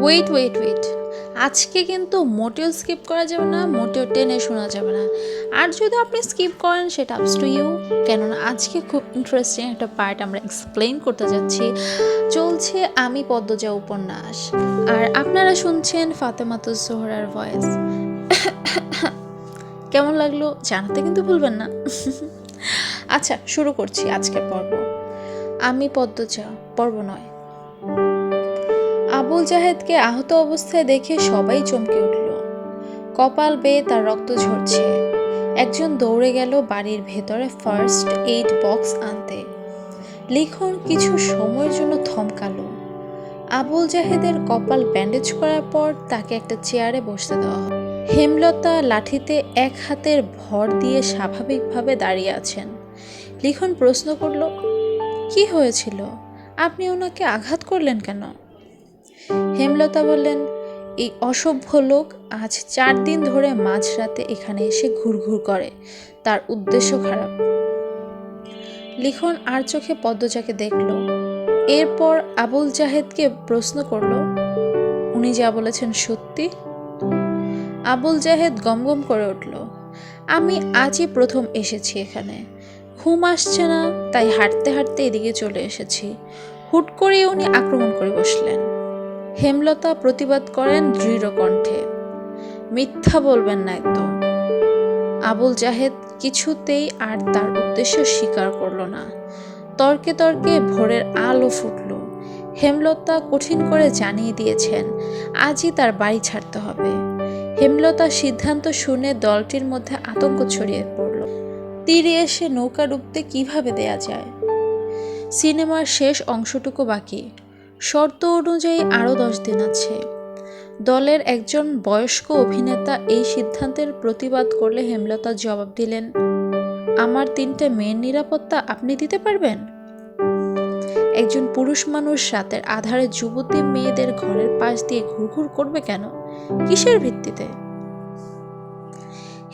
Wait wait wait, আজকে কিন্তু মোটেও স্কিপ করা যাবে না, মোটেও টেনে শোনা যাবে না। আর যদি আপনি স্কিপ করেন সেটা আপস টু ইউ, কেননা আজকে খুব ইন্টারেস্টিং একটা পার্ট আমরা এক্সপ্লেইন করতে যাচ্ছি। চলছে আমি পদ্মজা উপন্যাস, আর আপনারা শুনছেন ফাতেমাতুজ জোহরার ভয়েস। কেমন লাগলো জানাতে কিন্তু ভুলবেন না। আচ্ছা, শুরু করছি আজকের পর্ব। আমি পদ্মজা পর্ব 9। আবুল জাহেদকে আহত অবস্থায় দেখে সবাই চমকে উঠল। কপাল বেয়ে তার রক্ত ঝরছে। একজন দৌড়ে গেল বাড়ির ভেতরে ফার্স্ট এইড বক্স আনতে। লিখন কিছু সময়ের জন্য থমকালো। আবুল জাহেদের কপাল ব্যান্ডেজ করার পর তাকে একটা চেয়ারে বসতে দেওয়া হয়। হেমলতা লাঠিতে এক হাতের ভর দিয়ে স্বাভাবিকভাবে দাঁড়িয়ে আছেন। লিখন প্রশ্ন করল, কি হয়েছিল? আপনি ওনাকে আঘাত করলেন কেন? হেমলতা বললেন, এই অসভ্য লোক আজ 4 দিন ধরে মাঝরাতে এখানে এসে ঘুরঘুর করে, তার উদ্দেশ্য খারাপ। লিখন আর চোখে পদ্মজাকে দেখল। এরপর আবুল জাহেদকে প্রশ্ন করল, উনি যা বলেছেন সত্যি? আবুল জাহেদ গমগম করে উঠল, আমি আজই প্রথম এসেছি এখানে, ঘুম আসছে না, তাই হাঁটতে হাঁটতে এদিকে চলে এসেছি। হুট করে উনি আক্রমণ করে বসলেন। হেমলতা প্রতিবাদ করেন দৃঢ় কণ্ঠে, মিথ্যা বলবেন না একদম। আবুল জাহেদ কিছুতেই আর তার উদ্দেশ্য স্বীকার করল না। তর্কে তর্কে ভোরের আলো ফুটল। হেমলতা কঠিন করে জানিয়ে দিয়েছেন আজই তার বাড়ি ছাড়তে হবে। হেমলতার সিদ্ধান্ত শুনে দলটির মধ্যে আতঙ্ক ছড়িয়ে পড়ল। তীরে এসে নৌকা ডুবতে কিভাবে দেয়া যায়? সিনেমার শেষ অংশটুকু বাকি। শর্ত অনুযায়ী আরও 10 দিন আছে। দলের একজন বয়স্ক অভিনেতা এই সিদ্ধান্তের প্রতিবাদ করলে হেমলতা জবাব দিলেন, আমার 3টে মেয়ের নিরাপত্তা আপনি দিতে পারবেন? একজন পুরুষ মানুষ রাতের আধারে যুবতী মেয়েদের ঘরের পাশ দিয়ে ঘুরঘুর করবে কেন? কিসের ভিত্তিতে?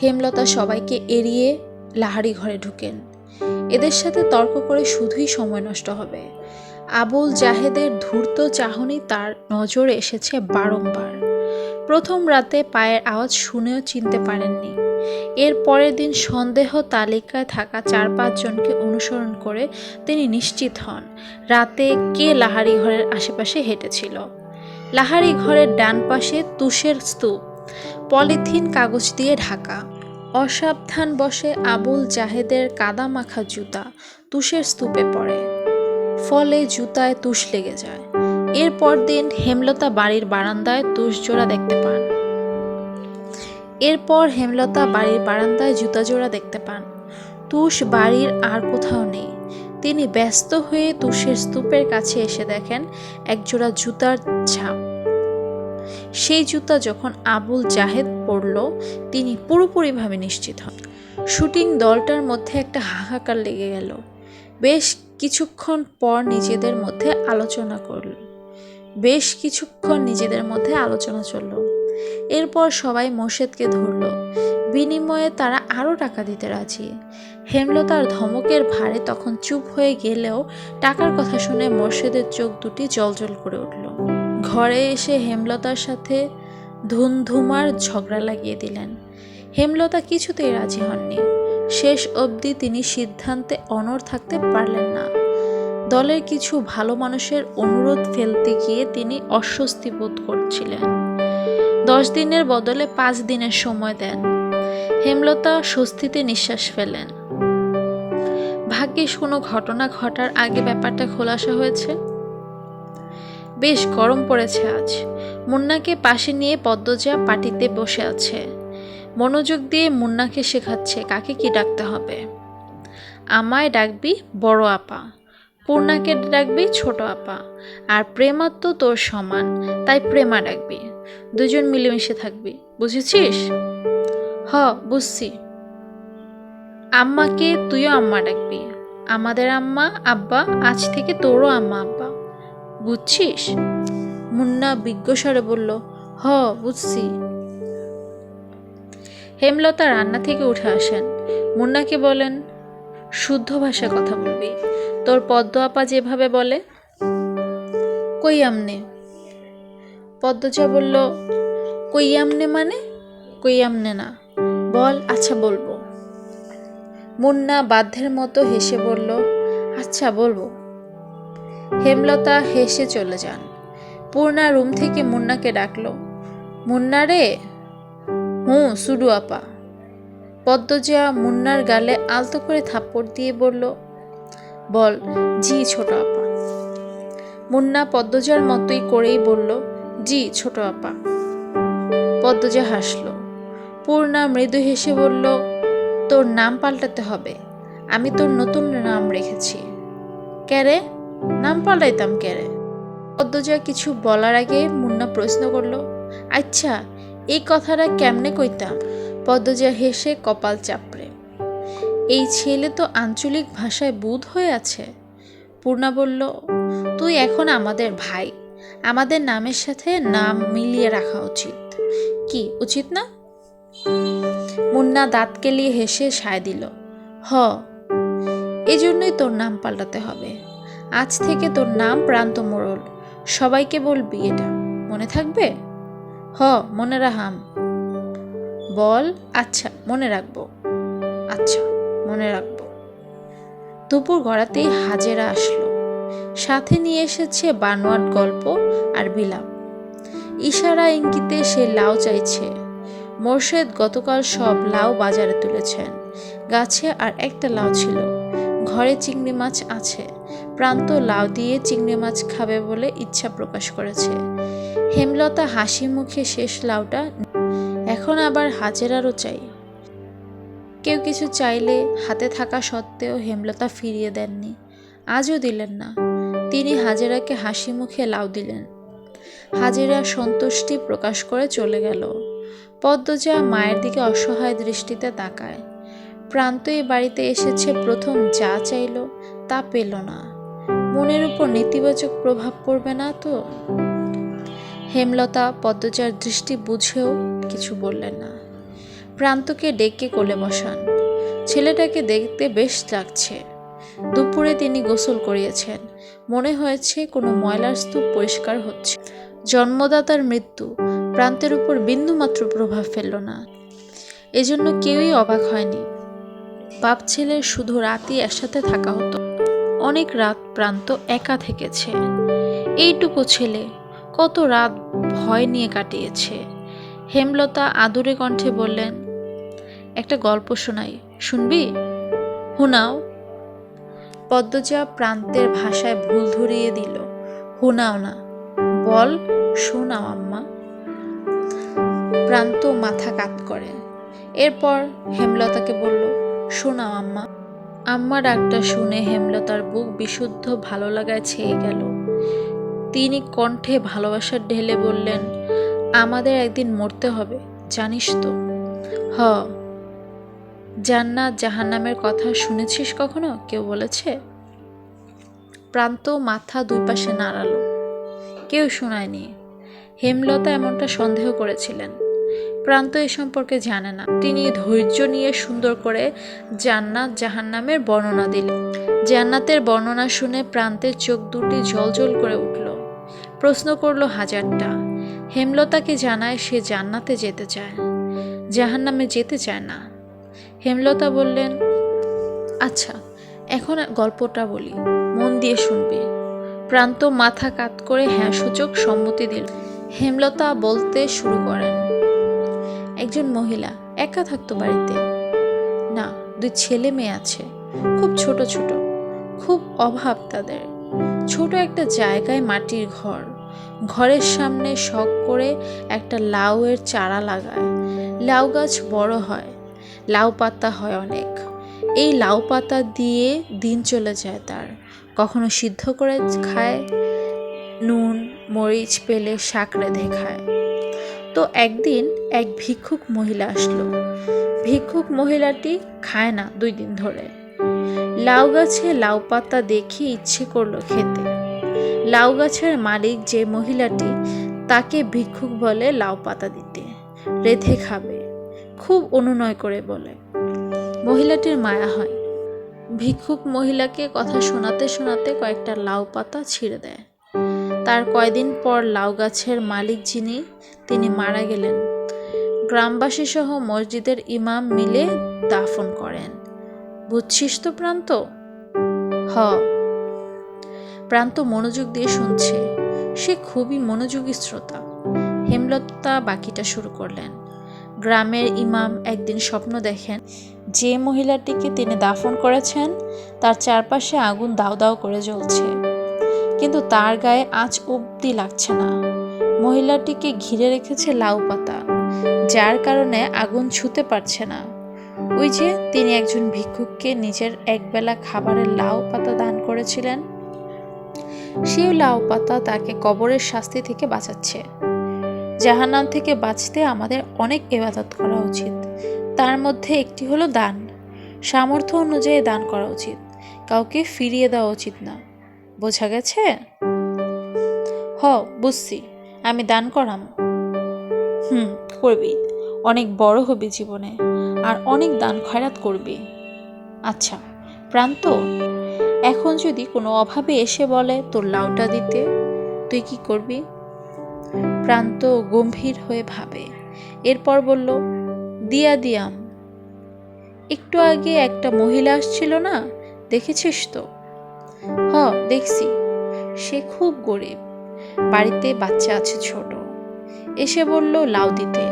হেমলতা সবাইকে এড়িয়ে লাহারি ঘরে ঢুকেন। এদের সাথে তর্ক করে শুধুই সময় নষ্ট হবে। আবুল জাহেদের ধূর্ত চাহনি তার নজরে এসেছে বারংবার। প্রথম রাতে পায়ের আওয়াজ শুনেও চিনতে পারেননি। এর পরের দিন সন্দেহ তালিকায় থাকা 4-5 জনকে অনুসরণ করে তিনি নিশ্চিত হন রাতে কে লাহারি ঘরের আশেপাশে হেঁটেছিল। লাহারি ঘরের ডান পাশে তুষের স্তূপ, পলিথিন কাগজ দিয়ে ঢাকা। অসাবধান বশে আবুল জাহেদের কাদা মাখা জুতা তুষের স্তূপে পড়ে, ফলে জুতায় তুষ লেগে যায়। এরপর দিন হেমলতা বাড়ির বারান্দায় তুষ জোড়া দেখতে পান। তুষ বাড়ির আর কোথাও নেই। তিনি ব্যস্ত হয়ে তুষের স্তূপের কাছে এসে দেখেন একজোড়া জুতার ছাপ। সেই জুতা যখন আবুল জাহেদ পরল, তিনি পুরোপুরিভাবে নিশ্চিত হন। শুটিং দলটার মধ্যে একটা হাহাকার লেগে গেল। বেশ কিছুক্ষণ নিজেদের মধ্যে আলোচনা চলল। এরপর সবাই মোর্শেদকে ধরল। বিনিময়ে তারা আরও টাকা দিতে রাজি। হেমলতার ধমকের ভারে তখন চুপ হয়ে গেলেও টাকার কথা শুনে মোর্শেদের চোখ দুটি জ্বলজ্বল করে উঠল। ঘরে এসে হেমলতার সাথে ধুমধুমার ঝগড়া লাগিয়ে দিলেন। হেমলতা কিছুতেই রাজি হননি। শেষ অবধি তিনি সিদ্ধান্তে অনড় থাকতে পারলেন না। দলের কিছু ভালো মানুষের অনুরোধ ফেলতে গিয়ে তিনি অস্বস্তি বোধ করছিলেন। 10 দিনের বদলে 5 দিনের সময় দেন। হেমলতা স্বস্তিতে নিঃশ্বাস ফেলেন। ভাগ্যিস কোনো ঘটনা ঘটার আগে ব্যাপারটা খোলাসা হয়েছে। বেশ গরম পড়েছে আজ। মুন্নাকে পাশে নিয়ে পদ্মজা পাটিতে বসে আছে। মনোযোগ দিয়ে মুন্নাকে শেখাচ্ছে কাকে কি ডাকতে হবে। আমায় ডাকবি বড় আপা, পূর্ণাকে ডাকবি ছোট আপা, আর প্রেমা তো তোর সমান, তাই প্রেমা ডাকবি। দুজন মিলেমিশে থাকবি, বুঝেছিস? হ, বুঝছি। আম্মাকে তুইও আম্মা ডাকবি। আমাদের আম্মা আব্বা আজ থেকে তোরও আম্মা আব্বা, বুঝছিস? মুন্না বিজ্ঞস্বরে বলল, হ, বুঝছি। হেমলতা রান্না থেকে উঠে আসেন। মুন্নাকে বলেন, শুদ্ধ ভাষায় কথা বলবি, তোর পদ্ম আপা যেভাবে বলে। কই আমনে? পদ্মজা বলল, কইয়ামনে মানে? কইয়ামনে না, বল। আচ্ছা বলবো। মুন্না বাধ্যের মতো হেসে বলল, আচ্ছা বলবো। হেমলতা হেসে চলে যান। পূর্ণা রুম থেকে মুন্নাকে ডাকলো, মুন্না রে। সুডু আপা। পদ্মজা মুন্নার গালে আলতো করে থাপ্পড় দিয়ে বলল, বল। জি ছোট আপা। মুন্না পদ্মজার মতোই করেই বলল, জি ছোট আপা। পদ্মজা হাসল। পূর্ণা মৃদু হেসে বলল, তোর নাম পাল্টাতে হবে, আমি তোর নতুন নাম রেখেছি। ক্যারে? নাম পাল্টাইতাম ক্যারে? পদ্মজা কিছু বলার আগে মুন্না প্রশ্ন করল, আচ্ছা এই কথাটা কেমনে কইতাম? পদ্মজা হেসে কপাল চাপড়ে, এই ছেলে তো আঞ্চলিক ভাষায় বুঁদ হয়ে আছে। পূর্ণা বলল, তুই এখন আমাদের ভাই, আমাদের নামের সাথে নাম মিলিয়ে রাখা উচিত। কি উচিত না? মুন্না দাঁত কেলিয়ে হেসে সায় দিল, হ, এজন্যই তোর নাম পাল্টাতে হবে। আজ থেকে তোর নাম প্রান্ত মোড়ল। সবাইকে বলবি এটা, মনে থাকবে? হ, মনে রাখাম। বল। আচ্ছা মনে রাখবো। আচ্ছা মনে রাখবো। দুপুর গড়াতেই হাজেরা আসলো, সাথে নিয়ে এসেছে বানোয়াট গল্প আর বিলাপ। ইশারা ইঙ্গিতে সে লাউ চাইছে। মোর্শেদ গতকাল সব লাউ বাজারে তুলেছেন। গাছে আর একটা লাউ ছিল। ঘরে চিংড়ি মাছ আছে। প্রান্ত লাউ দিয়ে চিংড়ি মাছ খাবে বলে ইচ্ছা প্রকাশ করেছে। হেমলতা হাসি মুখে শেষ লাউটা, এখন আবার হাজেরারও চাই। কেউ কিছু চাইলে হাতে থাকা সত্ত্বেও হেমলতা ফিরিয়ে দেননি, আজও দিলেন না। তিনি হাজেরাকে হাসি মুখে লাউ দিলেন। হাজেরা সন্তুষ্টি প্রকাশ করে চলে গেল। পদ্মজা মায়ের দিকে অসহায় দৃষ্টিতে তাকায়। প্রান্ত এই বাড়িতে এসেছে, প্রথম যা চাইল তা পেল না। মনের উপর নেতিবাচক প্রভাব পড়বে না তো? হেমলতা পদ্মজার দৃষ্টি বুঝেও কিছু বললেন না। প্রান্তকে ডেকে কোলে বসান। ছেলেটাকে দেখতে বেশ লাগছে। দুপুরে তিনি গোসল করিয়েছেন। মনে হয়েছে কোনো ময়লার স্তূপ পরিষ্কার হচ্ছে। জন্মদাতার মৃত্যু প্রান্তের উপর বিন্দুমাত্র প্রভাব ফেলল না। এজন্য কেউই অবাক হয়নি। বাপ ছেলের শুধু রাতই একসাথে থাকা হতো। অনেক রাত প্রান্ত একা থেকেছে। এইটুকু ছেলে কত রাত ভয় নিয়ে কাটিয়েছে। হেমলতা আদুরে কণ্ঠে বললেন, একটা গল্প শোনাই, শুনবি? হুনাও। পদ্মজা প্রান্তের ভাষায় ভুল ধরিয়ে দিল, হুনাও না, বল। শোনাও আম্মা। প্রান্ত মাথা কাত করে। এরপর হেমলতাকে বলল, শোনাও আম্মা। আম্মা ডাকটা শুনে হেমলতার বুক বিশুদ্ধ ভালো লাগায় ছেয়ে গেল। তিনি কণ্ঠে ভালোবাসার ঢেলে বললেন, আমাদের একদিন মরতে হবে, জানিস তো? হ। জান্নাত জাহান্নামের কথা শুনেছিস কখনো? কেউ বলেছে? প্রান্ত মাথা দুই পাশে নাড়ালো। কেউ শোনায়নি। হেমলতা এমনটা সন্দেহ করেছিলেন। প্রান্ত এ সম্পর্কে জানে না। তিনি ধৈর্য নিয়ে সুন্দর করে জান্নাত জাহান্নামের বর্ণনা দিলেন। জান্নাতের বর্ণনা শুনে প্রান্তের চোখ দুটি জ্বলজ্বল করে উঠল। প্রশ্ন করল হাজারটা। হেমলতাকে জানায় সে জান্নাতে যেতে চায়, জাহান্নামে যেতে চায় না। হেমলতা বললেন, আচ্ছা এখন গল্পটা বলি, মন দিয়ে শুনবি। প্রান্ত মাথা কাত করে হ্যাঁ সূচক সম্মতি দিল। হেমলতা বলতে শুরু করেন। একজন মহিলা একা থাকতো বাড়িতে। না, দুই ছেলে মেয়ে আছে, খুব ছোট ছোট, খুব অভাব তাদের। ছোট একটা জায়গায় মাটির ঘর। ঘরের সামনে শখ করে একটা লাউয়ের চারা লাগায়। লাউ গাছ বড় হয়, লাউ পাতা হয় অনেক। এই লাউ পাতা দিয়ে দিন চলে যায় তার। কখনো সিদ্ধ করে খায়, নুন মরিচ পেলে শাক রেঁধে খায়। তো একদিন এক ভিক্ষুক মহিলা আসলো। ভিক্ষুক মহিলাটি খায় না 2 দিন ধরে। লাউ গাছে লাউ পাতা দেখে ইচ্ছে করলো খেতে। লাউ গাছের মালিক যে মহিলাটি, তাকে ভিক্ষুক বলে লাউ পাতা দিতে, রেঁধে খাবে। খুব অনুনয় করে বলে। মহিলাটির মায়া হয়। ভিক্ষুক মহিলাকে কথা শোনাতে শোনাতে কয়েকটা লাউ পাতা ছিঁড়ে দেয়। তার কয়দিন পর লাউ গাছের মালিক যিনি তিনি মারা গেলেন। গ্রামবাসী সহ মসজিদের ইমাম মিলে দাফন করেন। বুঝছিস তো প্রান্ত? হ। প্রান্ত মনোযোগ দিয়ে শুনছে। সে খুবই মনোযোগী শ্রোতা। হেমলতা বাকিটা শুরু করলেন। গ্রামের ইমাম একদিন স্বপ্ন দেখেন যে মহিলাটিকে তিনি দাফন করেছেন তার চারপাশে আগুন দাউ দাউ করে জ্বলছে, কিন্তু তার গায়ে আঁচ অবধি লাগছে না। মহিলাটিকে ঘিরে রেখেছে লাউ পাতা, যার কারণে আগুন ছুঁতে পারছে না। ওই যে তিনি একজন ভিক্ষুককে নিজের একবেলা খাবারের লাউ পাতা দান করেছিলেন, সেই লাউ পাতা তাকে কবরের শাস্তি থেকে বাঁচাচ্ছে। জাহান্নাম থেকে বাঁচতে আমাদের অনেক ইবাদত করা উচিত। তার মধ্যে একটি হলো দান। সামর্থ্য অনুযায়ী দান করা উচিত, কাউকে ফিরিয়ে দেওয়া উচিত না। বোঝা গেছে? হ, বুঝছি। আমি দান করাম। করবি। অনেক বড় হবি জীবনে, আর অনেক দান খয়রাত করবি। আচ্ছা প্রান্ত, এখন যদি কোনো অভাবে এসে বলে তোর লাউটা দিতে, তুই কি করবি? প্রান্ত গম্ভীর হয়ে ভাবে, এরপর বলল, দিয়া দিয়াম। একটু আগে একটা মহিলা আসছিল না, দেখেছিস তো? হ, দেখছি। সে খুব গরিব, বাড়িতে বাচ্চা আছে ছোট। এসে বলল লাউ দিতে,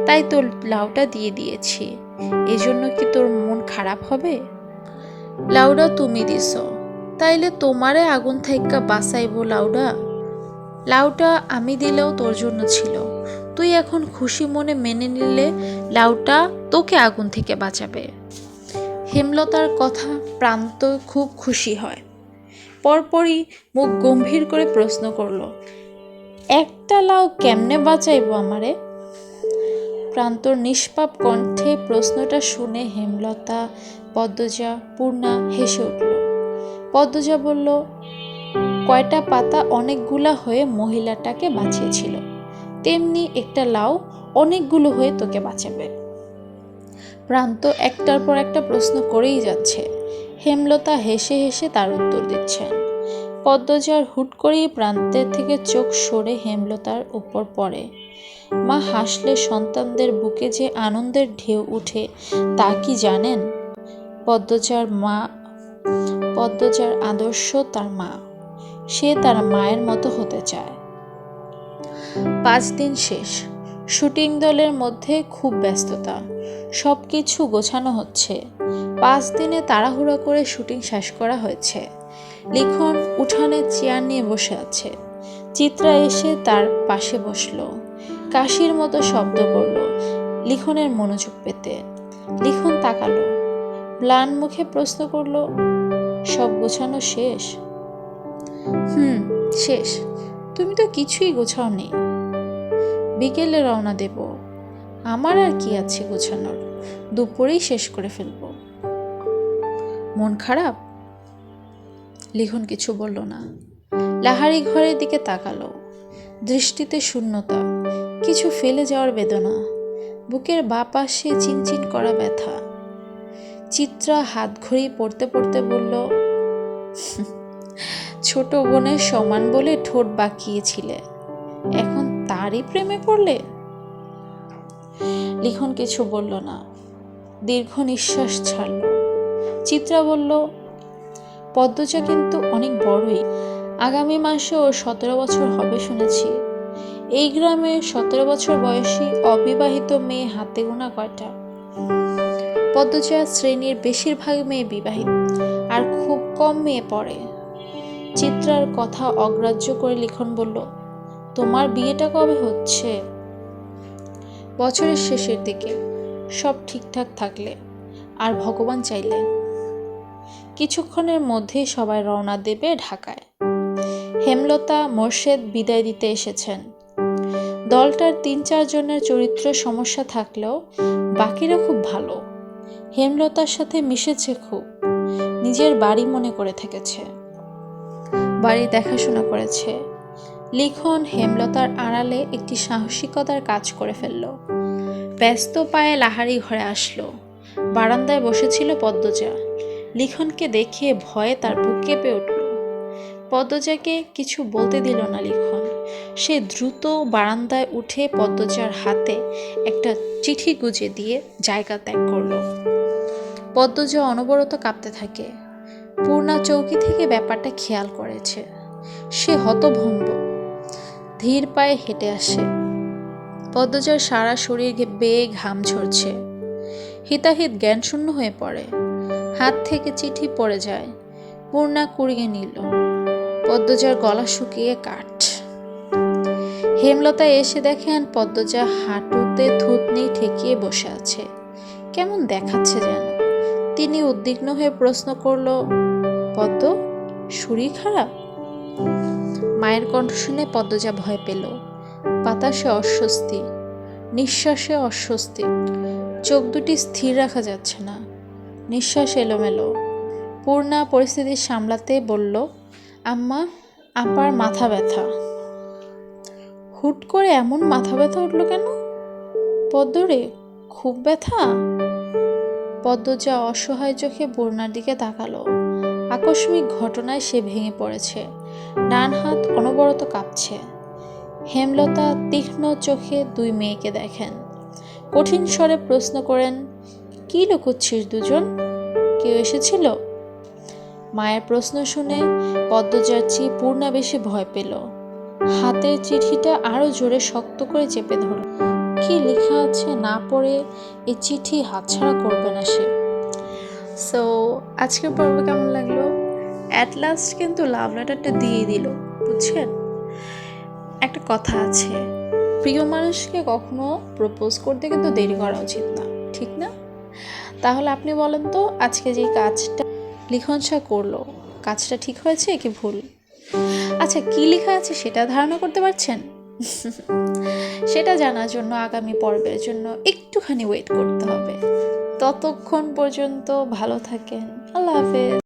তাই তোর লাউটা দিয়ে দিয়েছি। এজন্য কি তোর মন খারাপ হবে? লাউডা তুমি দিছ, তাইলে তোমারে আগুন থাইক্কা বাঁচাইবো লাউডা। লাউটা আমি দিলেও তোর জন্য ছিল, তুই এখন খুশি মনে মেনে নিলে লাউটা তোকে আগুন থেকে বাঁচাবে। হেমলতার কথা প্রান্ত খুব খুশি হয়। পরপরই মুখ গম্ভীর করে প্রশ্ন করল, একটা লাউ কেমনে বাঁচাইবো আমারে? প্রান্তর নিষ্পাপ কণ্ঠে প্রশ্নটা শুনে হেমলতা, পদ্মজা, পূর্ণা হেসে উঠল। পদ্মজা বলল, কয়টা পাতা অনেকগুলা হয়ে মহিলাটাকে বাঁচিয়েছিল, তেমনি একটা লাউ অনেকগুলো হয়ে তোকে বাঁচাবে। প্রান্ত একটার পর একটা প্রশ্ন করেই যাচ্ছে। হেমলতা হেসে হেসে তার উত্তর দিচ্ছেন। পদ্মজার হুট করেই প্রান্তের থেকে চোখ সরে হেমলতার উপর পড়ে। মা হাসলে সন্তানদের বুকে যে আনন্দের ঢেউ উঠে তা কি জানেন? পদ্মজার আদর্শ তার মা। সে তার মায়ের মতো হতে চায়। 5 দিন শেষ। শুটিং দলের মধ্যে খুব ব্যস্ততা, সবকিছু গোছানো হচ্ছে। 5 দিনে তাড়াহুড়া করে শুটিং শেষ করা হয়েছে। লিখন উঠানে চেয়ার নিয়ে বসে আছে। চিত্রা এসে তার পাশে বসলো, কাশির মতো শব্দ করলো লিখনের মনোযোগ পেতে। লিখন তাকালো, ম্লান মুখে প্রশ্ন করলো, সব গোছানো শেষ? শেষ। তুমি তো কিছুই গোছাওনি। বিকেলে রওনা দেব। আমার আর কি আছে গোছানোর, দুপুরেই শেষ করে ফেলবো। মন খারাপ? লিখন কিছু বলল না। লাহারি ঘরের দিকে তাকালো, দৃষ্টিতে শূন্যতা, কিছু ফেলে যাওয়ার বেদনা, বুকের বাঁ পাশে চিনচিন করা ব্যথা। চিত্রা হাত ঘড়ি পড়তে পড়তে বলল, ছোট বোনের সমান বলে ঠোঁট বাঁকিয়েছিলে, এখন তারই প্রেমে পড়লে? লিখন কিছু বলল না, দীর্ঘ নিঃশ্বাস ছাড়ল। চিত্রা বলল, পদ্মজা কিন্তু অনেক বড়ই, আগামী মাসে ওর 17 বছর হবে শুনেছি। এই গ্রামে 17 বছর বয়সী অবিবাহিত মেয়ে হাতে গোনা কয়টা? পদ্মজা শ্রেণীর বেশিরভাগ মেয়ে বিবাহিত, আর খুব কম মেয়ে পড়ে। চিত্রার কথা অগ্রাহ্য করে লিখন বলল, তোমার বিয়েটা কবে হচ্ছে? বছরের শেষের দিকে, সব ঠিকঠাক থাকলে আর ভগবান চাইলে। কিছুক্ষণের মধ্যেই সবাই রওনা দেবে ঢাকায়। হেমলতা, মোর্শেদ বিদায় দিতে এসেছেন। দলটার 3-4 জনের চরিত্র সমস্যা থাকলেও বাকিরা খুব ভালো। হেমলতার সাথে মিশেছে খুব, নিজের বাড়ি মনে করে থেকেছে, বাড়ি দেখাশোনা করেছে। লিখন হেমলতার আড়ালে একটি সাহসিকতার কাজ করে ফেলল। ব্যস্ত পায়ে লাহারি ঘরে আসলো। বারান্দায় বসেছিল পদ্মজা। লিখনকে দেখে ভয়ে তার বুক কেঁপে উঠল। পদ্মজাকে কিছু বলতে দিল না লিখন। সে দ্রুত বারান্দায় উঠে পদ্মজার হাতে একটা চিঠি গুজে দিয়ে জায়গা ত্যাগ করলো। পদ্মজা অনবরত কাঁপতে থাকে। পূর্ণা চৌকি থেকে ব্যাপারটা খেয়াল করেছে। সে হতভম্ব, ধীর পায়ে হেঁটে আসে। পদ্মজার সারা শরীর বেয়ে ঘাম ঝরছে। হিতাহিত জ্ঞানশূন্য হয়ে পড়ে। হাত থেকে চিঠি পড়ে যায়। পূর্ণা কুড়িয়ে নিল। পদ্মজার গলা শুকিয়ে কাঠ। হেমলতা এসে দেখেন পদ্মজা হাঁটুতে থুতনি ঠেকিয়ে বসে আছে। কেমন দেখাচ্ছে যেন। তিনি উদ্বিগ্ন হয়ে প্রশ্ন করল, পদ্ম, শরীর খারাপ? মায়ের কণ্ঠ শুনে পদ্মজা ভয় পেল। বাতাসে অস্বস্তি, নিঃশ্বাসে অস্বস্তি। চোখ দুটি স্থির রাখা যাচ্ছে না, নিঃশ্বাস এলোমেলো। পূর্ণা পরিস্থিতি সামলাতে বলল, আম্মা, আপার মাথা ব্যথা। হুট করে এমন মাথা ব্যথা উঠল কেন? পদ্মরে, খুব ব্যথা? পদ্মজা অসহায় চোখে পূর্ণার দিকে তাকালো। আকস্মিক ঘটনায় সে ভেঙে পড়েছে। ডান হাত অনবরত কাঁপছে। হেমলতা তীক্ষ্ণ চোখে দুই মেয়েকে দেখেন। কঠিন স্বরে প্রশ্ন করেন, কি লুকোচ্ছিস দুজন? কেউ এসেছিল? মায়ের প্রশ্ন শুনে পদ্মজার চেয়ে পূর্ণা বেশি ভয় পেল। হাতের চিঠিটা আরো জোরে শক্ত করে চেপে ধরল। কি লেখা আছে না পড়ে এই চিঠি হাতছাড়া করবে না সে। সো আজকের পর্ব কেমন লাগলো? অ্যাট লাস্ট কিন্তু লাভ লেটারটা দিয়ে দিল, বুঝছেন? একটা কথা আছে, প্রিয় মানুষকে কখনো প্রপোজ করতে কিন্তু দেরি করা উচিত না, ঠিক না? তাহলে আপনি বলেন তো, আজকে যে কাজটা লিখন শাহ করলো, কাজটা ঠিক হয়েছে কি ভুল? আচ্ছা, কি লেখা আছে সেটা ধারণা করতে পারছেন? সেটা জানার জন্য আগামী পর্বের জন্য একটুখানি ওয়েট করতে হবে। ততক্ষণ পর্যন্ত ভালো থাকেন। আল্লাহ হাফেজ।